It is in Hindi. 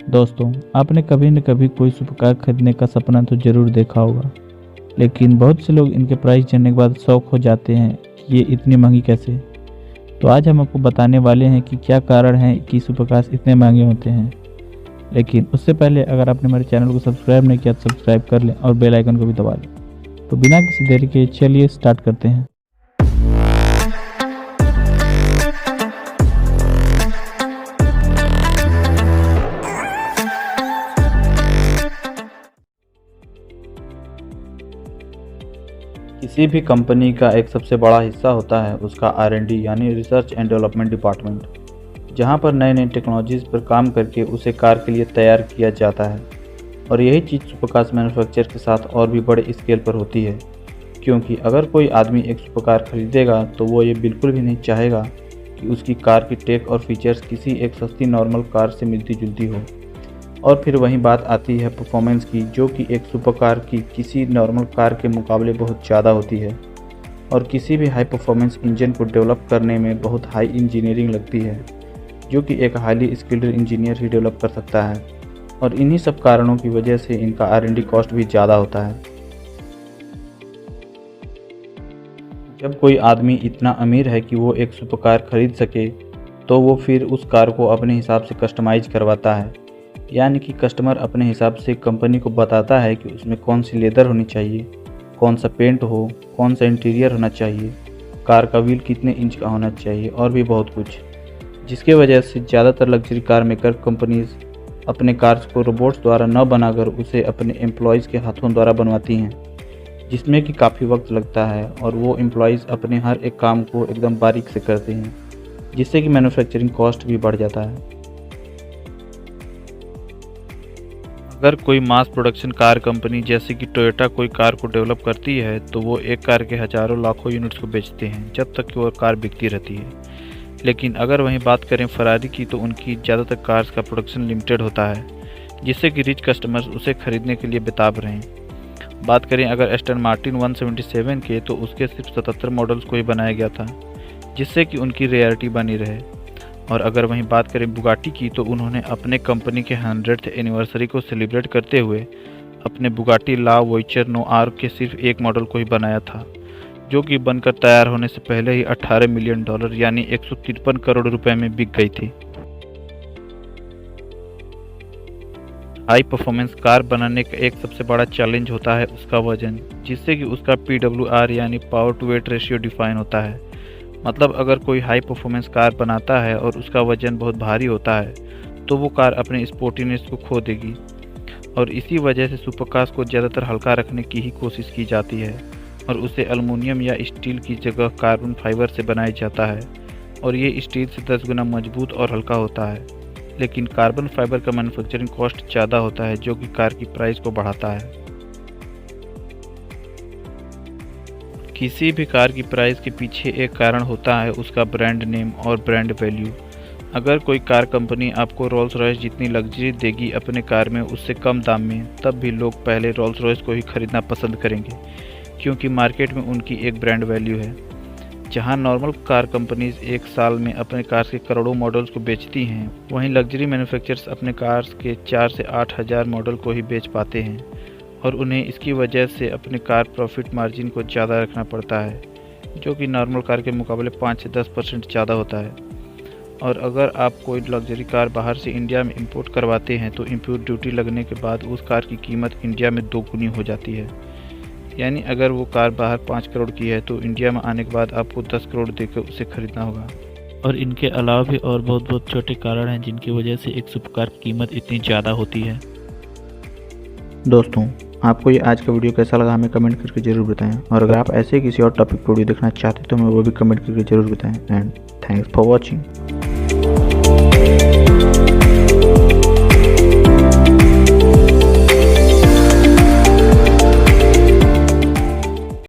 दोस्तों, आपने कभी न कभी कोई सुपरकार खरीदने का सपना तो ज़रूर देखा होगा, लेकिन बहुत से लोग इनके प्राइस जानने के बाद शॉक हो जाते हैं कि ये इतनी महंगी कैसे। तो आज हम आपको बताने वाले हैं कि क्या कारण है कि सुपरकार्स इतने महंगे होते हैं। लेकिन उससे पहले अगर आपने हमारे चैनल को सब्सक्राइब नहीं किया तो सब्सक्राइब कर लें और बेल आइकन को भी दबा लें। तो बिना किसी देरी के चलिए स्टार्ट करते हैं। किसी भी कंपनी का एक सबसे बड़ा हिस्सा होता है उसका R&D यानी रिसर्च एंड डेवलपमेंट डिपार्टमेंट, जहां पर नए नए टेक्नोलॉजीज़ पर काम करके उसे कार के लिए तैयार किया जाता है। और यही चीज़ सुपरकार्स मैन्युफैक्चर के साथ और भी बड़े स्केल पर होती है, क्योंकि अगर कोई आदमी एक सुपरकार खरीदेगा तो वो ये बिल्कुल भी नहीं चाहेगा कि उसकी कार की टेक और फीचर्स किसी एक सस्ती नॉर्मल कार से मिलती जुलती हो। और फिर वहीं बात आती है परफॉर्मेंस की, जो कि एक सुपरकार की किसी नॉर्मल कार के मुकाबले बहुत ज़्यादा होती है। और किसी भी हाई परफॉर्मेंस इंजन को डेवलप करने में बहुत हाई इंजीनियरिंग लगती है, जो कि एक हाईली स्किल्ड इंजीनियर ही डेवलप कर सकता है। और इन्हीं सब कारणों की वजह से इनका R&D कॉस्ट भी ज़्यादा होता है। जब कोई आदमी इतना अमीर है कि वो एक सुपरकार खरीद सके, तो वो फिर उस कार को अपने हिसाब से कस्टमाइज करवाता है, यानी कि कस्टमर अपने हिसाब से कंपनी को बताता है कि उसमें कौन सी लेदर होनी चाहिए, कौन सा पेंट हो, कौन सा इंटीरियर होना चाहिए, कार का व्हील कितने इंच का होना चाहिए और भी बहुत कुछ। जिसके वजह से ज़्यादातर लग्जरी कार मेकर कंपनीज अपने कार्स को रोबोट्स द्वारा न बनाकर उसे अपने एम्प्लॉयज़ के हाथों द्वारा बनवाती हैं, जिसमें कि काफ़ी वक्त लगता है और वो एम्प्लॉयज़ अपने हर एक काम को एकदम बारीक से करते हैं, जिससे कि मैन्युफैक्चरिंग कॉस्ट भी बढ़ जाता है। अगर कोई मास प्रोडक्शन कार कंपनी जैसे कि टोयोटा कोई कार को डेवलप करती है तो वो एक कार के हज़ारों लाखों यूनिट्स को बेचते हैं जब तक कि वो कार बिकती रहती है। लेकिन अगर वहीं बात करें फरारी की, तो उनकी ज़्यादातर कार्स का प्रोडक्शन लिमिटेड होता है, जिससे कि रिच कस्टमर्स उसे खरीदने के लिए बेताब रहें। बात करें अगर एस्टन मार्टिन 177 के, तो उसके सिर्फ 77 मॉडल्स को ही बनाया गया था, जिससे कि उनकी रेयरिटी बनी रहे। और अगर वहीं बात करें बुगाटी की, तो उन्होंने अपने कंपनी के 100th एनिवर्सरी को सेलिब्रेट करते हुए अपने बुगाटी ला वॉयचर नोआर के सिर्फ एक मॉडल को ही बनाया था, जो कि बनकर तैयार होने से पहले ही $18 मिलियन यानी 153 करोड़ रुपए में बिक गई थी। हाई परफॉर्मेंस कार बनाने का एक सबसे बड़ा चैलेंज होता है उसका वजन, जिससे कि उसका PWR यानी power to weight ratio define होता है। मतलब अगर कोई हाई परफॉर्मेंस कार बनाता है और उसका वजन बहुत भारी होता है, तो वो कार अपने स्पोर्टीनेस को खो देगी। और इसी वजह से सुपरकार्स को ज़्यादातर हल्का रखने की ही कोशिश की जाती है और उसे एल्युमिनियम या स्टील की जगह कार्बन फाइबर से बनाया जाता है। और ये स्टील से 10 गुना मजबूत और हल्का होता है। लेकिन कार्बन फाइबर का मैन्युफैक्चरिंग कॉस्ट ज़्यादा होता है, जो कि कार की प्राइस को बढ़ाता है। किसी भी कार की प्राइस के पीछे एक कारण होता है उसका ब्रांड नेम और ब्रांड वैल्यू। अगर कोई कार कंपनी आपको रोल्स रॉयस जितनी लग्जरी देगी अपने कार में उससे कम दाम में, तब भी लोग पहले रोल्स रॉयस को ही खरीदना पसंद करेंगे, क्योंकि मार्केट में उनकी एक ब्रांड वैल्यू है। जहां नॉर्मल कार कंपनीज एक साल में अपने कार्स के करोड़ों मॉडल्स को बेचती हैं, वहीं लग्जरी मैन्युफैक्चरर्स अपने कार्स के 4 से 8 हज़ार मॉडल को ही बेच पाते हैं। और उन्हें इसकी वजह से अपने कार प्रॉफिट मार्जिन को ज़्यादा रखना पड़ता है, जो कि नॉर्मल कार के मुकाबले 5 से 10% ज़्यादा होता है। और अगर आप कोई लग्जरी कार बाहर से इंडिया में इंपोर्ट करवाते हैं, तो इंपोर्ट ड्यूटी लगने के बाद उस कार की कीमत इंडिया में 2 गुनी हो जाती है। यानी अगर वो कार बाहर 5 करोड़ की है, तो इंडिया में आने के बाद आपको 10 करोड़ देकर उसे खरीदना होगा। और इनके अलावा भी और बहुत छोटे कारण हैं जिनकी वजह से एक सुपरकार की कीमत इतनी ज़्यादा होती है। दोस्तों, आपको ये आज का वीडियो कैसा लगा हमें कमेंट करके ज़रूर बताएं। और अगर आप ऐसे किसी और टॉपिक पर वीडियो देखना चाहते हैं तो हमें वो भी कमेंट करके ज़रूर बताएं। And thanks for watching.